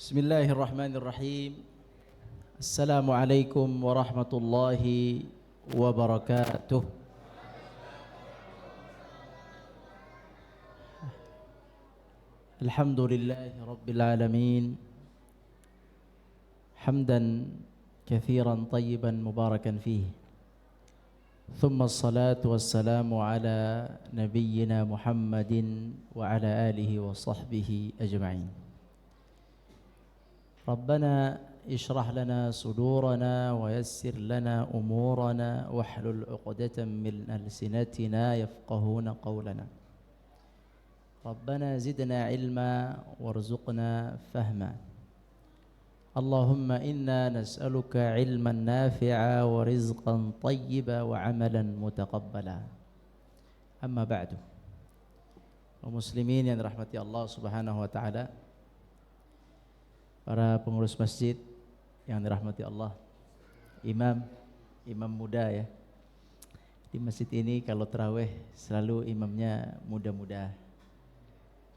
Bismillahirrahmanirrahim. Assalamualaikum warahmatullahi wabarakatuh. Alhamdulillahi rabbil alamin. Hamdan kathiran tayyiban mubarakan fihi. Thumma assalatu wassalamu ala nabiyyina Muhammadin wa ala alihi wa sahbihi ajma'in. Rabbana ishrah lana sudurana wa yassir lana umurana wahlul 'uqdatam min alsinatina yafqahuna qawlana. Rabbana zidna ilma warzuqna fahma. Allahumma inna nas'aluka ilman nafi'a wa rizqan tayyiba wa amalan mutaqabbala. Amma ba'du. Kaum muslimin yang dirahmati Allah Subhanahu wa taala, para pengurus masjid yang dirahmati Allah, imam muda ya. Di masjid ini kalau tarawih selalu imamnya muda-muda.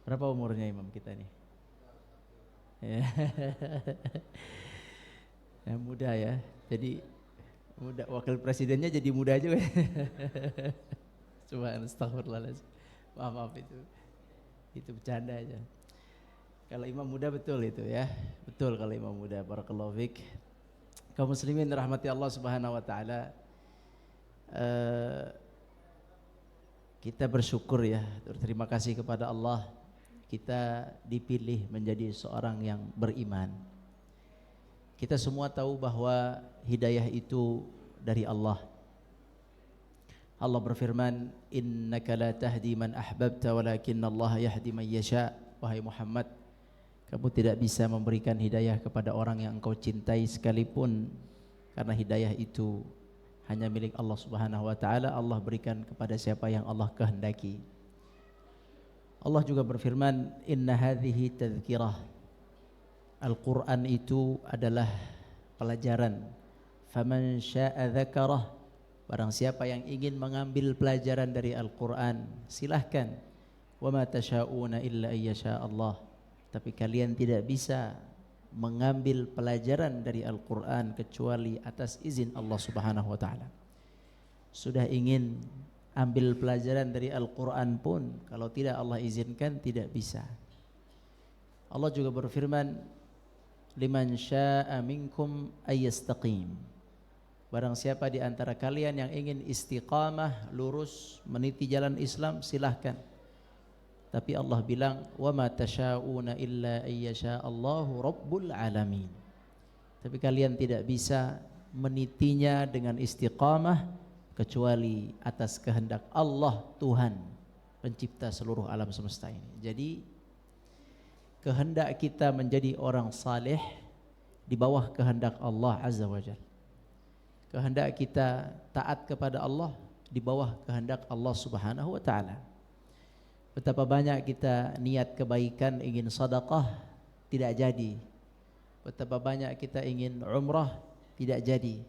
Berapa umurnya imam kita nih? Ya, muda ya. Jadi muda, wakil presidennya jadi muda juga. Coba astagfirullahaladzim. Maaf itu bercanda aja. Kalau imam muda betul itu ya. Betul kalau imam muda. Barakallahu fiik. Kaum muslimin rahmati Allah Subhanahu wa taala. Kita bersyukur ya, berterima kasih kepada Allah. Kita dipilih menjadi seorang yang beriman. Kita semua tahu bahwa hidayah itu dari Allah. Allah berfirman, "Innaka la tahdi man ahbabta walakinnallaha yahdi man yasha." Wahai Muhammad, kamu tidak bisa memberikan hidayah kepada orang yang engkau cintai sekalipun, karena hidayah itu hanya milik Allah Subhanahu wa taala. Allah berikan kepada siapa yang Allah kehendaki. Allah juga berfirman, "Inna hadhihi tadhkirah." Al-Quran itu adalah pelajaran. Faman syaa'a dzakarah. Barang siapa yang ingin mengambil pelajaran dari Al-Quran, silahkan. Wa ma tasyauna illa ayyasha Allah. Tapi kalian tidak bisa mengambil pelajaran dari Al-Quran kecuali atas izin Allah Subhanahu wa ta'ala. Sudah ingin ambil pelajaran dari Al-Quran pun, kalau tidak Allah izinkan tidak bisa. Allah juga berfirman, liman syaa minkum ayyastaqim. Barang siapa di antara kalian yang ingin istiqamah, lurus, meniti jalan Islam, silahkan. Tapi Allah bilang, wa ma tasyauna illa ayyasha Allahu rabbul alamin. Tapi kalian tidak bisa menitinya dengan istiqamah kecuali atas kehendak Allah, Tuhan pencipta seluruh alam semesta ini. Jadi kehendak kita menjadi orang saleh di bawah kehendak Allah Azza wa Jalla. Kehendak kita taat kepada Allah di bawah kehendak Allah Subhanahu wa taala. Betapa banyak kita niat kebaikan, ingin sedekah, tidak jadi. Betapa banyak kita ingin umrah, tidak jadi.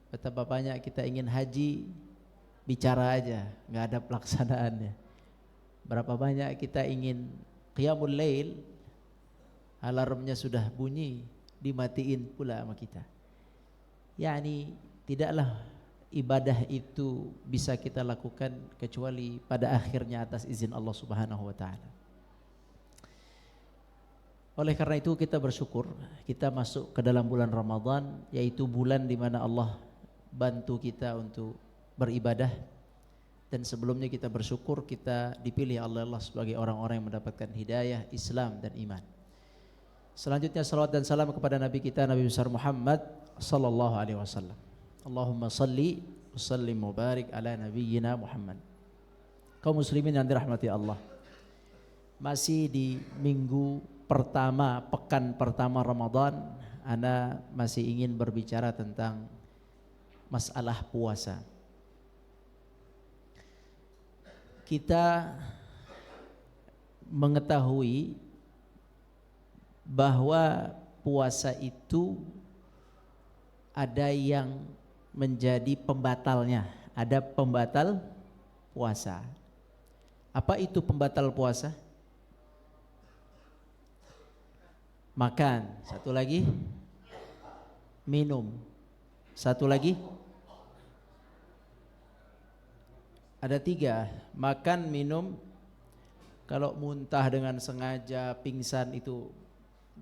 Betapa banyak kita ingin haji, bicara aja, nggak ada pelaksanaannya. Berapa banyak kita ingin qiyamul lail, alarmnya sudah bunyi, dimatiin pula sama kita. Yani tidaklah ibadah itu bisa kita lakukan kecuali pada akhirnya atas izin Allah Subhanahu wa taala. Oleh karena itu kita bersyukur kita masuk ke dalam bulan Ramadan, yaitu bulan di mana Allah bantu kita untuk beribadah, dan sebelumnya kita bersyukur kita dipilih oleh Allah sebagai orang-orang yang mendapatkan hidayah, Islam dan iman. Selanjutnya salawat dan salam kepada Nabi kita Nabi besar Muhammad sallallahu alaihi wasallam. Allahumma salli wa sallim wa barik ala nabiyyina Muhammad. Kaum muslimin yang dirahmati Allah, masih di minggu pertama, pekan pertama Ramadan, ana masih ingin berbicara tentang masalah puasa. Kita mengetahui bahwa puasa itu ada yang menjadi pembatalnya, ada pembatal puasa. Apa itu pembatal puasa? makan. Satu lagi minum. Satu lagi ada 3, makan, minum. Kalau muntah dengan sengaja, pingsan itu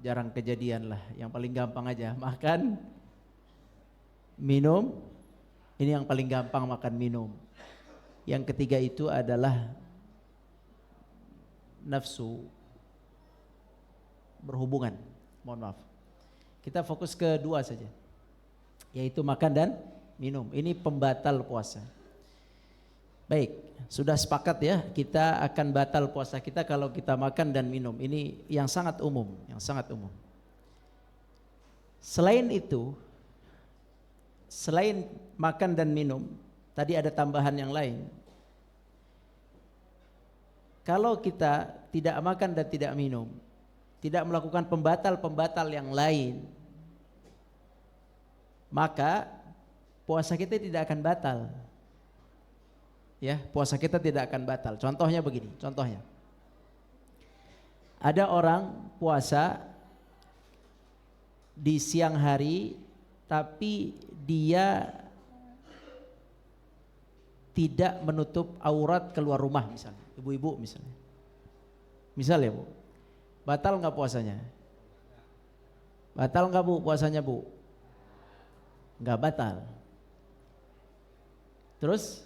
jarang kejadian lah. Yang paling gampang aja makan, minum. Ini yang paling gampang, makan, minum. Yang ketiga itu adalah nafsu, berhubungan. Mohon maaf. Kita fokus ke 2 saja, yaitu makan dan minum. Ini pembatal puasa. Baik, sudah sepakat ya, kita akan batal puasa kita kalau kita makan dan minum. Ini yang sangat umum, yang sangat umum. Selain itu, selain makan dan minum, tadi ada tambahan yang lain. Kalau kita tidak makan dan tidak minum, tidak melakukan pembatal-pembatal yang lain, maka puasa kita tidak akan batal. Ya, puasa kita tidak akan batal. Contohnya begini, contohnya. Ada orang puasa di siang hari tapi dia tidak menutup aurat keluar rumah misalnya, ibu-ibu misalnya. Misal ya Bu, batal nggak puasanya? Batal nggak Bu puasanya Bu? Nggak batal. Terus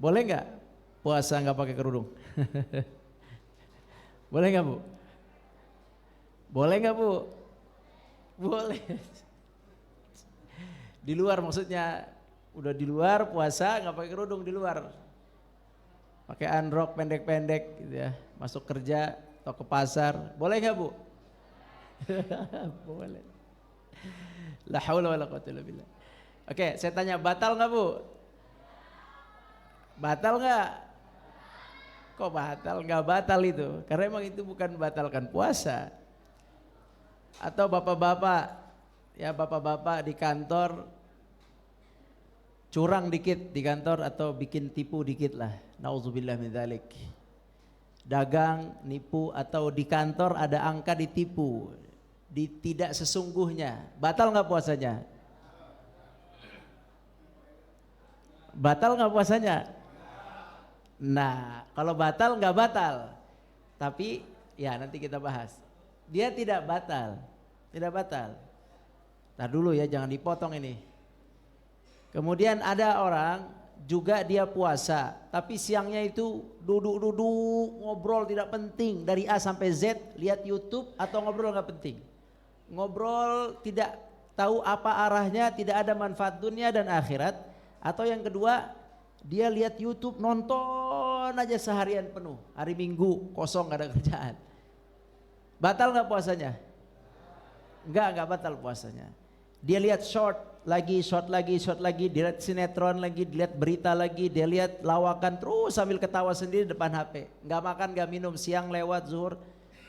boleh nggak puasa nggak pakai kerudung? Boleh nggak Bu? Boleh nggak Bu? Boleh. Di luar maksudnya, udah di luar puasa nggak pakai kerudung, di luar pakai androk pendek-pendek gitu ya, masuk kerja atau ke pasar, boleh nggak Bu? Boleh. La haula wala quwwata illa billah. Oke, saya tanya, batal nggak Bu? Batal nggak? Kok batal? Nggak batal itu, karena emang itu bukan batalkan puasa. Atau bapak-bapak, ya bapak-bapak di kantor curang dikit di kantor atau bikin tipu dikit lah, nauzubillah min dzalik. Dagang, nipu, atau di kantor ada angka ditipu, tidak sesungguhnya, batal nggak puasanya? Batal nggak puasanya? Nah, kalau batal nggak batal, tapi ya nanti kita bahas. Dia tidak batal, tidak batal. Ntar dulu ya, jangan dipotong ini. Kemudian ada orang juga dia puasa, tapi siangnya itu duduk-duduk ngobrol tidak penting dari A sampai Z, lihat YouTube atau ngobrol nggak penting. Ngobrol tidak tahu apa arahnya, tidak ada manfaat dunia dan akhirat. Atau yang kedua, dia lihat YouTube nonton aja seharian penuh, hari Minggu kosong gak ada kerjaan. Batal nggak puasanya? Enggak batal puasanya. Dia lihat short lagi, dia lihat sinetron lagi, dilihat berita lagi, dia lihat lawakan terus sambil ketawa sendiri depan HP. Enggak makan, enggak minum, siang lewat zuhur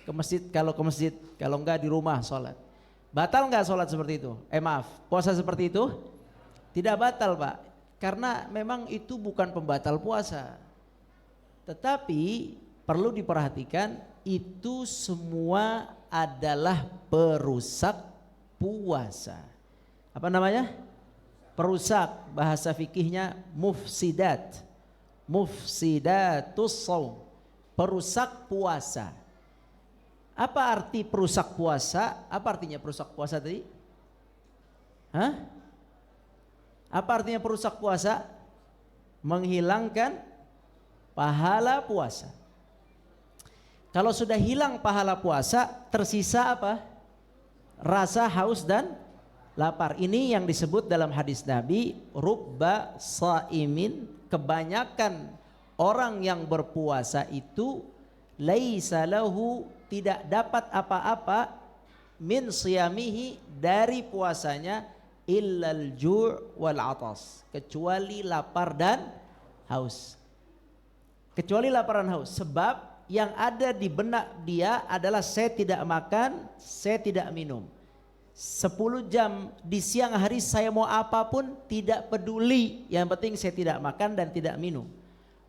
ke masjid, kalau enggak di rumah sholat. Batal enggak sholat seperti itu? Maaf, puasa seperti itu? Tidak batal Pak, karena memang itu bukan pembatal puasa. Tetapi perlu diperhatikan, itu semua adalah perusak puasa. Apa namanya? Perusak, bahasa fikihnya mufsidat. Mufsidatus shaum, perusak puasa. Apa arti perusak puasa? Apa artinya perusak puasa tadi? Hah? Apa artinya perusak puasa? Menghilangkan pahala puasa. Kalau sudah hilang pahala puasa, tersisa apa? Rasa haus dan lapar. Ini yang disebut dalam hadis Nabi, rubba shaimin, kebanyakan orang yang berpuasa itu laisa lahu, tidak dapat apa-apa min siyamihi, dari puasanya, illal ju' wal atas, kecuali lapar dan haus. Kecuali lapar dan haus, sebab yang ada di benak dia adalah saya tidak makan, saya tidak minum. 10 jam di siang hari saya mau apapun tidak peduli, yang penting saya tidak makan dan tidak minum.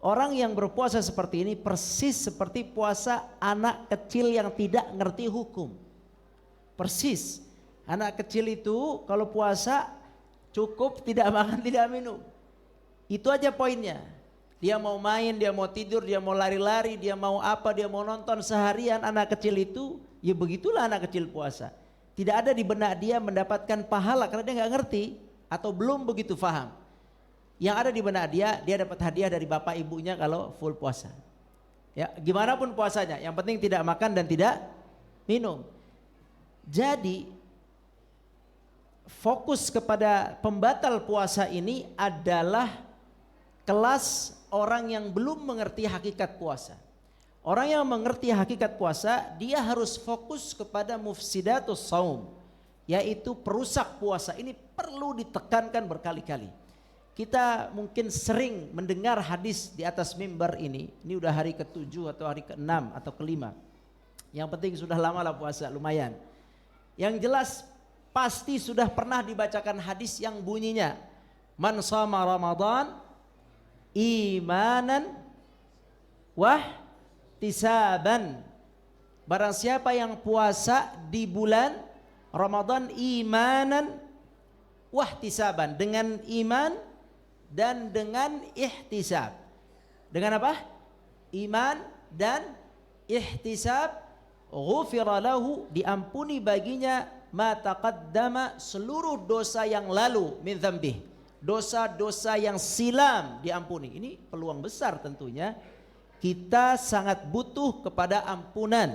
Orang yang berpuasa seperti ini persis seperti puasa anak kecil yang tidak ngerti hukum. Persis. Anak kecil itu kalau puasa cukup tidak makan, tidak minum. Itu aja poinnya. Dia mau main, dia mau tidur, dia mau lari-lari, dia mau apa, dia mau nonton seharian. Anak kecil itu, ya begitulah anak kecil puasa. Tidak ada di benak dia mendapatkan pahala karena dia nggak ngerti atau belum begitu paham. Yang ada di benak dia dapat hadiah dari bapak ibunya kalau full puasa. Ya, gimana pun puasanya, yang penting tidak makan dan tidak minum. Jadi fokus kepada pembatal puasa ini adalah kelas orang yang belum mengerti hakikat puasa. Orang yang mengerti hakikat puasa, dia harus fokus kepada mufsidatus saum, yaitu perusak puasa. Ini perlu ditekankan berkali-kali. Kita mungkin sering mendengar hadis di atas mimbar ini udah hari ke-7 atau hari ke-6 atau ke-5. Yang penting sudah lama lah puasa, lumayan. Yang jelas pasti sudah pernah dibacakan hadis yang bunyinya, man shama Ramadan imanan wahtisaban. Barang siapa yang puasa di bulan Ramadan imanan wahtisaban, dengan iman dan dengan ihtisab. Dengan apa? Iman dan ihtisab. Ghufira lahu, diampuni baginya ma taqaddama, seluruh dosa yang lalu, min dzambih, dosa-dosa yang silam diampuni. Ini peluang besar tentunya. Kita sangat butuh kepada ampunan.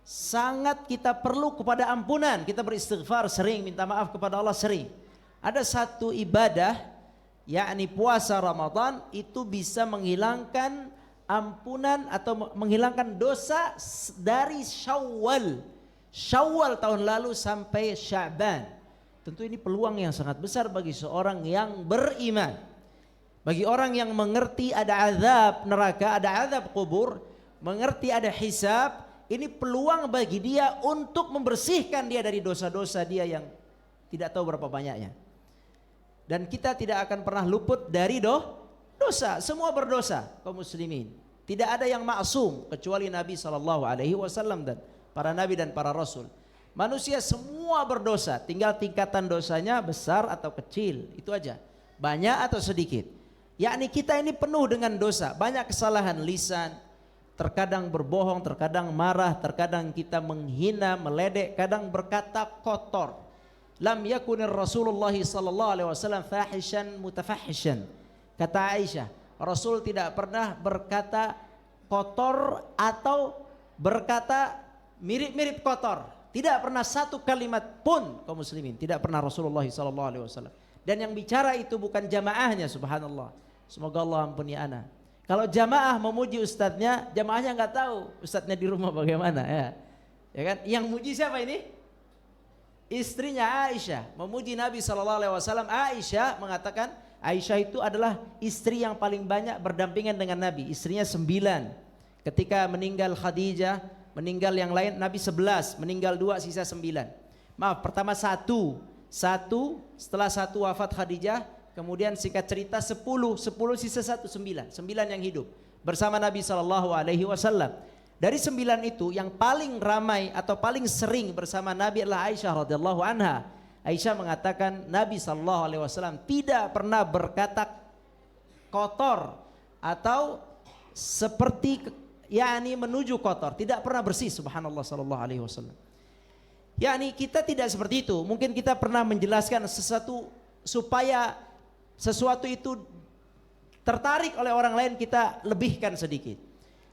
Sangat kita perlu kepada ampunan. Kita beristighfar sering, minta maaf kepada Allah sering. Ada satu ibadah, yakni puasa Ramadan, itu bisa menghilangkan ampunan atau menghilangkan dosa dari Syawal tahun lalu sampai Sya'ban. Tentu ini peluang yang sangat besar bagi seorang yang beriman. Bagi orang yang mengerti ada azab neraka, ada azab kubur, mengerti ada hisab, ini peluang bagi dia untuk membersihkan dia dari dosa-dosa dia yang tidak tahu berapa banyaknya. Dan kita tidak akan pernah luput dari dosa, semua berdosa kaum muslimin. Tidak ada yang maksum kecuali Nabi SAW dan para nabi dan para rasul. Manusia semua berdosa, tinggal tingkatan dosanya besar atau kecil, itu aja. Banyak atau sedikit. Yakni kita ini penuh dengan dosa, banyak kesalahan lisan, terkadang berbohong, terkadang marah, terkadang kita menghina, meledek, kadang berkata kotor. Lam yakunir Rasulullah SAW fahishan mutafahishan. Kata Aisyah, Rasul tidak pernah berkata kotor atau berkata mirip-mirip kotor. Tidak pernah satu kalimat pun kaum muslimin, tidak pernah Rasulullah SAW. Dan yang bicara itu bukan jamaahnya, subhanallah. Semoga Allah ampuni ana. Kalau jamaah memuji ustadznya, jamaahnya nggak tahu ustadznya di rumah bagaimana, ya. Ya kan? Yang muji siapa ini? Istrinya Aisyah memuji Nabi SAW. Aisyah mengatakan, Aisyah itu adalah istri yang paling banyak berdampingan dengan Nabi. Istrinya 9. Ketika meninggal Khadijah, meninggal yang lain, Nabi 11, meninggal 2, sisa 9. Maaf, pertama 1, setelah 1 wafat Khadijah, kemudian singkat cerita 10 sisa 1, 9 yang hidup bersama Nabi SAW. Dari 9 itu yang paling ramai atau paling sering bersama Nabi adalah Aisyah radhiyallahu anha. Aisyah mengatakan Nabi SAW tidak pernah berkata kotor atau seperti yakni menuju kotor, tidak pernah bersih, subhanallah sallallahu alaihi wasallam. Yakni kita tidak seperti itu. Mungkin kita pernah menjelaskan sesuatu supaya sesuatu itu tertarik oleh orang lain, kita lebihkan sedikit.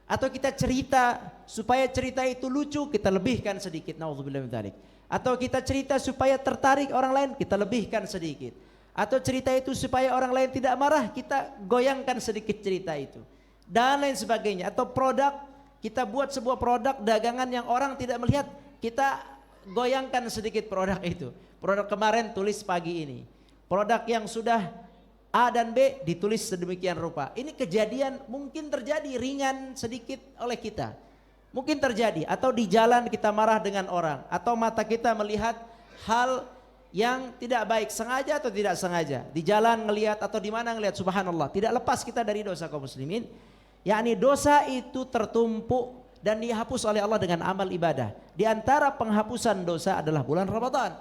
Atau kita cerita supaya cerita itu lucu, kita lebihkan sedikit. Nauzubillah min dzalik. Atau kita cerita supaya tertarik orang lain, kita lebihkan sedikit. Atau cerita itu supaya orang lain tidak marah, kita goyangkan sedikit cerita itu. Dan lain sebagainya. Atau produk, kita buat sebuah produk dagangan yang orang tidak melihat, kita goyangkan sedikit produk itu. Produk kemarin tulis pagi ini. Produk yang sudah A dan B ditulis sedemikian rupa. Ini kejadian mungkin terjadi ringan sedikit oleh kita. Mungkin terjadi, atau di jalan kita marah dengan orang, atau mata kita melihat hal yang tidak baik, sengaja atau tidak sengaja. Di jalan ngelihat atau di mana ngelihat, subhanallah, tidak lepas kita dari dosa kaum muslimin. Yakni dosa itu tertumpuk dan dihapus oleh Allah dengan amal ibadah. Di antara penghapusan dosa adalah bulan Ramadan.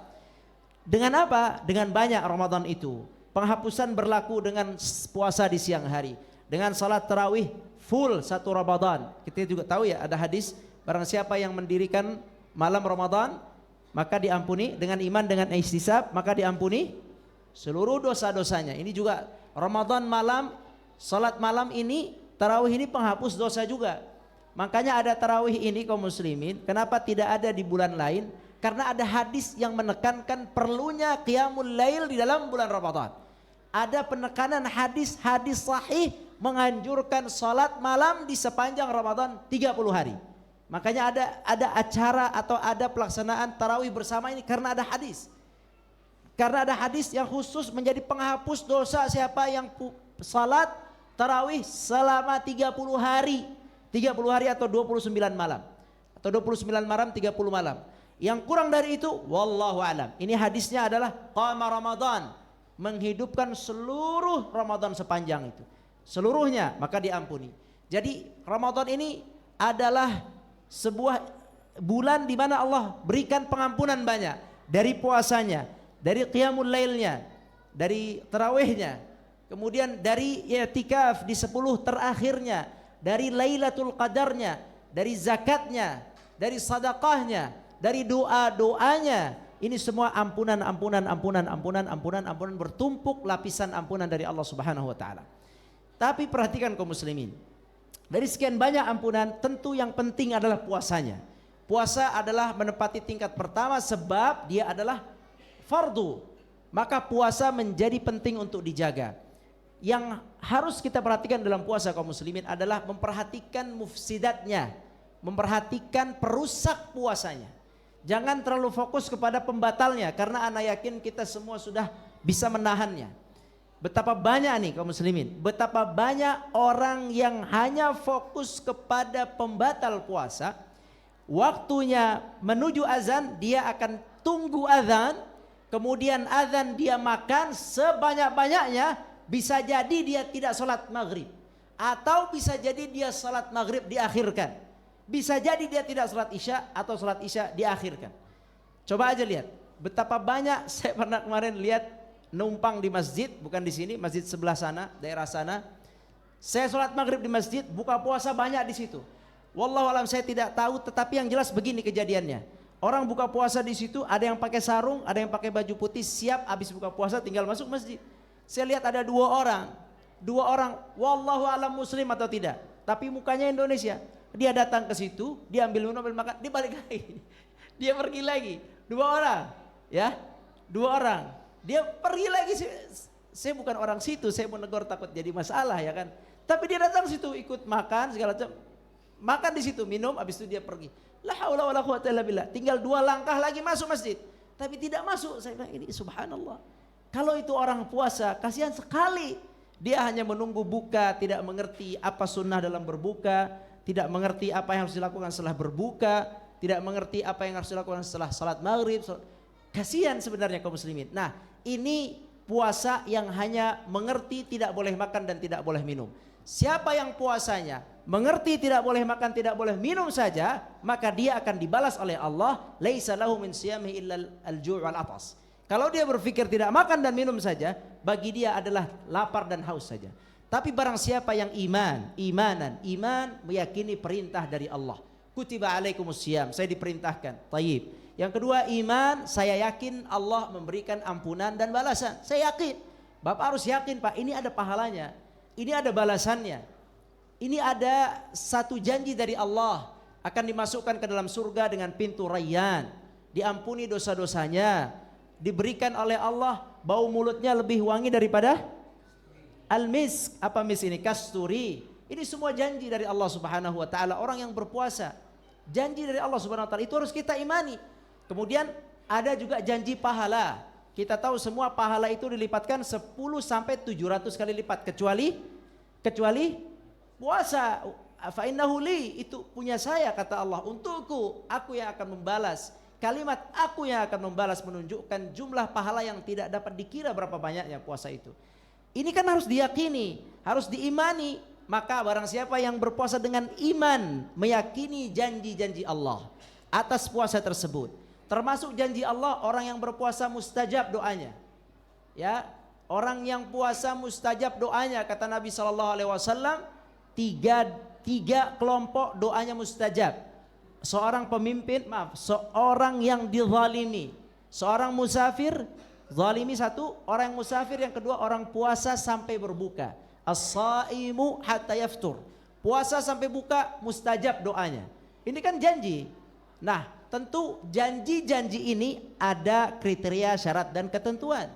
Dengan apa? Dengan banyak Ramadan itu. Penghapusan berlaku dengan puasa di siang hari, dengan salat tarawih full satu Ramadan. Kita juga tahu ya, ada hadis, barang siapa yang mendirikan malam Ramadan maka diampuni, dengan iman dengan ihtisab maka diampuni seluruh dosa-dosanya. Ini juga Ramadan malam, salat malam ini, tarawih ini penghapus dosa juga. Makanya ada tarawih ini kaum muslimin. Kenapa tidak ada di bulan lain? Karena ada hadis yang menekankan perlunya qiyamul lail di dalam bulan Ramadan. Ada penekanan hadis-hadis sahih menganjurkan salat malam di sepanjang Ramadan 30 hari. Makanya ada acara atau ada pelaksanaan tarawih bersama ini karena ada hadis. Karena ada hadis yang khusus menjadi penghapus dosa siapa yang salat tarawih selama 30 hari. 30 hari atau 29 malam. Atau 29 malam 30 malam. Yang kurang dari itu wallahu alam. Ini hadisnya adalah qama Ramadan, menghidupkan seluruh Ramadan sepanjang itu. Seluruhnya maka diampuni. Jadi Ramadan ini adalah sebuah bulan di mana Allah berikan pengampunan banyak, dari puasanya, dari qiyamul lailnya, dari tarawihnya, kemudian dari i'tikaf di 10 terakhirnya, dari Lailatul Qadarnya, dari zakatnya, dari sedekahnya, dari doa-doanya. Ini semua ampunan bertumpuk lapisan ampunan dari Allah Subhanahu wa taala. Tapi perhatikan kaum muslimin. Dari sekian banyak ampunan, tentu yang penting adalah puasanya. Puasa adalah menepati tingkat pertama sebab dia adalah fardu. Maka puasa menjadi penting untuk dijaga. Yang harus kita perhatikan dalam puasa kaum muslimin adalah memperhatikan mufsidatnya, memperhatikan perusak puasanya. Jangan terlalu fokus kepada pembatalnya, karena ana yakin kita semua sudah bisa menahannya. Betapa banyak nih kaum muslimin, betapa banyak orang yang hanya fokus kepada pembatal puasa. Waktunya menuju azan, dia akan tunggu azan, kemudian azan dia makan sebanyak-banyaknya. Bisa jadi dia tidak sholat maghrib, atau bisa jadi dia sholat maghrib diakhirkan. Bisa jadi dia tidak sholat isya, atau sholat isya diakhirkan. Coba aja lihat betapa banyak. Saya pernah kemarin lihat numpang di masjid, bukan di sini, masjid sebelah sana, daerah sana. Saya sholat maghrib di masjid, buka puasa banyak di situ. Wallahu alam, saya tidak tahu, tetapi yang jelas begini kejadiannya. Orang buka puasa di situ, ada yang pakai sarung, ada yang pakai baju putih, siap habis buka puasa tinggal masuk masjid. Saya lihat ada dua orang, wallahu alam muslim atau tidak, tapi mukanya Indonesia. Dia datang ke situ, dia ambil minum, ambil makan, dia balik lagi, dia pergi lagi. Dua orang, dia pergi lagi. Saya bukan orang situ, saya mau negor takut jadi masalah ya kan. Tapi dia datang situ ikut makan segala macam, makan di situ, minum, habis itu dia pergi. La haula wala quwwata illa billah. Tinggal 2 langkah lagi masuk masjid, tapi tidak masuk. Saya bilang ini subhanallah. Kalau itu orang puasa, kasihan sekali. Dia hanya menunggu buka, tidak mengerti apa sunnah dalam berbuka, tidak mengerti apa yang harus dilakukan setelah berbuka, tidak mengerti apa yang harus dilakukan setelah salat maghrib. Kasihan sebenarnya kaum muslimin. Nah, ini puasa yang hanya mengerti tidak boleh makan dan tidak boleh minum. Siapa yang puasanya mengerti tidak boleh makan, tidak boleh minum saja, maka dia akan dibalas oleh Allah, laisa lahu min siyamihi illa al-ju' wal atas. Kalau dia berpikir tidak makan dan minum saja, bagi dia adalah lapar dan haus saja. Tapi barang siapa yang iman meyakini perintah dari Allah. Kutiba alaikumus syiyam, saya diperintahkan. Tayyib. Yang kedua, iman, saya yakin Allah memberikan ampunan dan balasan. Saya yakin. Bapak harus yakin, Pak, ini ada pahalanya. Ini ada balasannya. Ini ada satu janji dari Allah, akan dimasukkan ke dalam surga dengan pintu Rayyan, diampuni dosa-dosanya, diberikan oleh Allah bau mulutnya lebih wangi daripada al-misk. Apa misk ini? Kasturi. Ini semua janji dari Allah Subhanahu wa taala. Orang yang berpuasa, janji dari Allah Subhanahu wa taala, itu harus kita imani. Kemudian ada juga janji pahala. Kita tahu semua pahala itu dilipatkan 10 sampai 700 kali lipat, kecuali puasa. Fa innahu li, itu punya saya kata Allah, untukku, aku yang akan membalas. Kalimat aku yang akan membalas menunjukkan jumlah pahala yang tidak dapat dikira berapa banyaknya puasa itu. Ini kan harus diyakini, harus diimani. Maka barang siapa yang berpuasa dengan iman, meyakini janji-janji Allah atas puasa tersebut, termasuk janji Allah, orang yang berpuasa mustajab doanya. Ya, orang yang puasa mustajab doanya, kata Nabi SAW, tiga kelompok doanya mustajab. Seorang pemimpin, seorang yang dizalimi, seorang musafir, zalimi satu, orang yang musafir yang kedua, orang puasa sampai berbuka. As-saimu hatta yaftur. Puasa sampai buka mustajab doanya. Ini kan janji. Nah, tentu janji-janji ini ada kriteria, syarat dan ketentuan.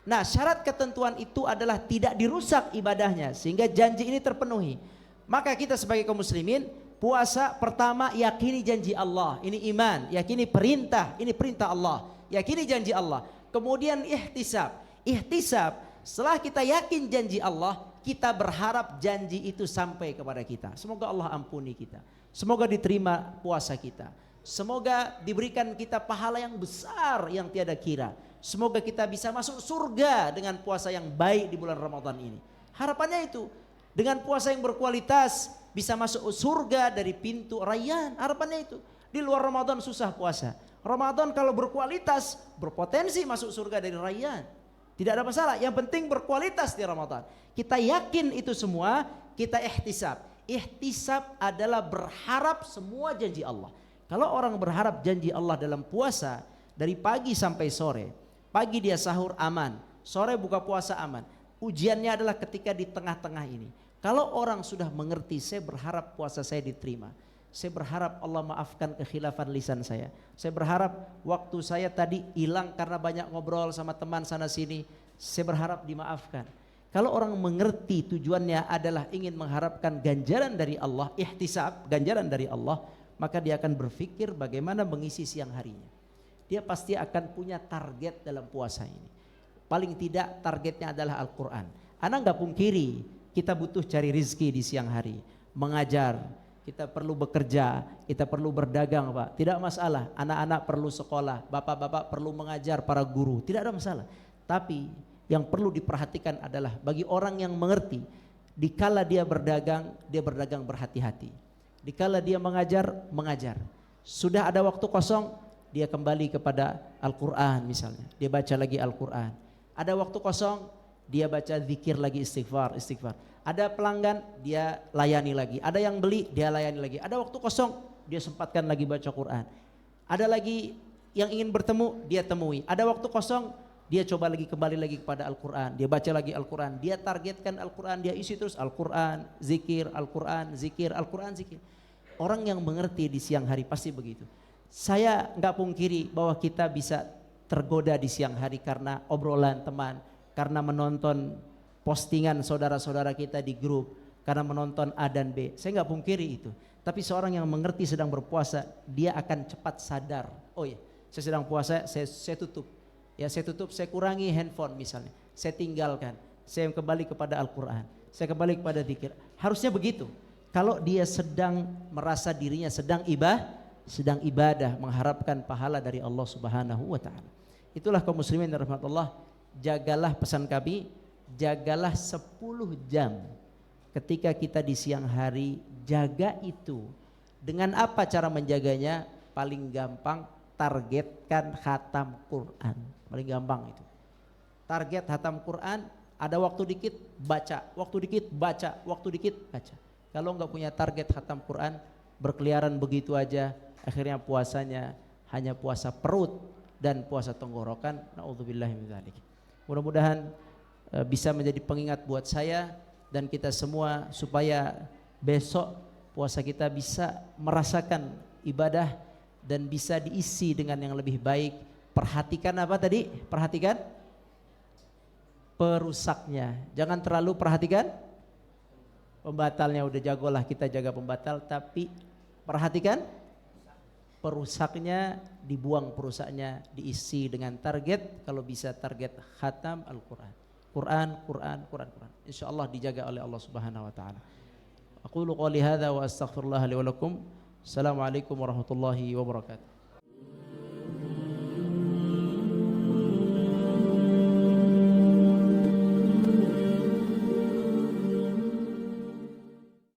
Nah, syarat ketentuan itu adalah tidak dirusak ibadahnya sehingga janji ini terpenuhi. Maka kita sebagai kaum muslimin, puasa pertama yakini janji Allah, ini iman, yakini perintah, ini perintah Allah, yakini janji Allah. Kemudian ihtisab. Ihtisab, setelah kita yakin janji Allah, kita berharap janji itu sampai kepada kita. Semoga Allah ampuni kita. Semoga diterima puasa kita. Semoga diberikan kita pahala yang besar yang tiada kira. Semoga kita bisa masuk surga dengan puasa yang baik di bulan Ramadan ini. Harapannya itu, dengan puasa yang berkualitas bisa masuk surga dari pintu Rayyan. Harapannya itu. Di luar Ramadan susah puasa. Ramadan kalau berkualitas berpotensi masuk surga dari Rayyan. Tidak ada masalah, yang penting berkualitas di Ramadan. Kita yakin itu semua, kita ihtisab. Ihtisab adalah berharap semua janji Allah. Kalau orang berharap janji Allah dalam puasa dari pagi sampai sore, pagi dia sahur aman, sore buka puasa aman. Ujiannya adalah ketika di tengah-tengah ini. Kalau orang sudah mengerti, saya berharap puasa saya diterima. Saya berharap Allah maafkan kekhilafan lisan saya. Saya berharap waktu saya tadi hilang karena banyak ngobrol sama teman sana sini. Saya berharap dimaafkan. Kalau orang mengerti tujuannya adalah ingin mengharapkan ganjaran dari Allah, ihtisab, ganjaran dari Allah, maka dia akan berpikir bagaimana mengisi siang harinya. Dia pasti akan punya target dalam puasa ini. Paling tidak targetnya adalah Al-Quran. Anak nggak pungkiri, kita butuh cari rizki di siang hari, mengajar. Kita perlu bekerja, kita perlu berdagang, Pak. Tidak masalah, anak-anak perlu sekolah, bapak-bapak perlu mengajar, para guru, tidak ada masalah. Tapi yang perlu diperhatikan adalah bagi orang yang mengerti, dikala dia berdagang berhati-hati. Dikala dia mengajar, mengajar. Sudah ada waktu kosong, dia kembali kepada Al-Quran misalnya. Dia baca lagi Al-Quran. Ada waktu kosong, dia baca zikir lagi, istighfar. Ada pelanggan, dia layani lagi. Ada yang beli, dia layani lagi. Ada waktu kosong, dia sempatkan lagi baca Quran. Ada lagi yang ingin bertemu, dia temui. Ada waktu kosong, dia coba lagi kembali lagi kepada Al-Quran. Dia baca lagi Al-Quran. Dia targetkan Al-Quran, dia isi terus Al-Quran, zikir, Al-Quran, zikir, Al-Quran, zikir. Orang yang mengerti di siang hari pasti begitu. Saya nggak pungkiri bahwa kita bisa tergoda di siang hari karena obrolan teman, karena menonton postingan saudara-saudara kita di grup, karena menonton A dan B. Saya nggak pungkiri itu. Tapi seorang yang mengerti sedang berpuasa, dia akan cepat sadar. Oh iya, saya sedang puasa, saya tutup. Ya saya tutup, saya kurangi handphone misalnya. Saya tinggalkan. Saya kembali kepada Al-Quran. Saya kembali kepada zikir. Harusnya begitu. Kalau dia sedang merasa dirinya sedang ibadah, mengharapkan pahala dari Allah Subhanahu wa taala. Itulah kaum muslimin rahmatullah, jagalah pesan kami. Jagalah 10 jam ketika kita di siang hari, jaga itu. Dengan apa cara menjaganya? Paling gampang, targetkan khatam Quran. Paling gampang itu. Target khatam Quran, ada waktu dikit baca, waktu dikit baca, waktu dikit baca. Kalau nggak punya target khatam Quran, berkeliaran begitu aja, akhirnya puasanya hanya puasa perut dan puasa tenggorokan. Na'udzubillahi min dzalik. Mudah-mudahan bisa menjadi pengingat buat saya dan kita semua supaya besok puasa kita bisa merasakan ibadah dan bisa diisi dengan yang lebih baik. Perhatikan apa tadi? Perhatikan perusaknya. Jangan terlalu perhatikan pembatalnya, udah jagolah kita jaga pembatal, tapi perhatikan perusaknya, dibuang perusaknya, diisi dengan target, kalau bisa target khatam Al-Quran. Quran. Insyaallah dijaga oleh Allah Subhanahu wa taala. Aqulu qouli hadza wa astaghfirullah li wa lakum. Assalamualaikum warahmatullahi wabarakatuh.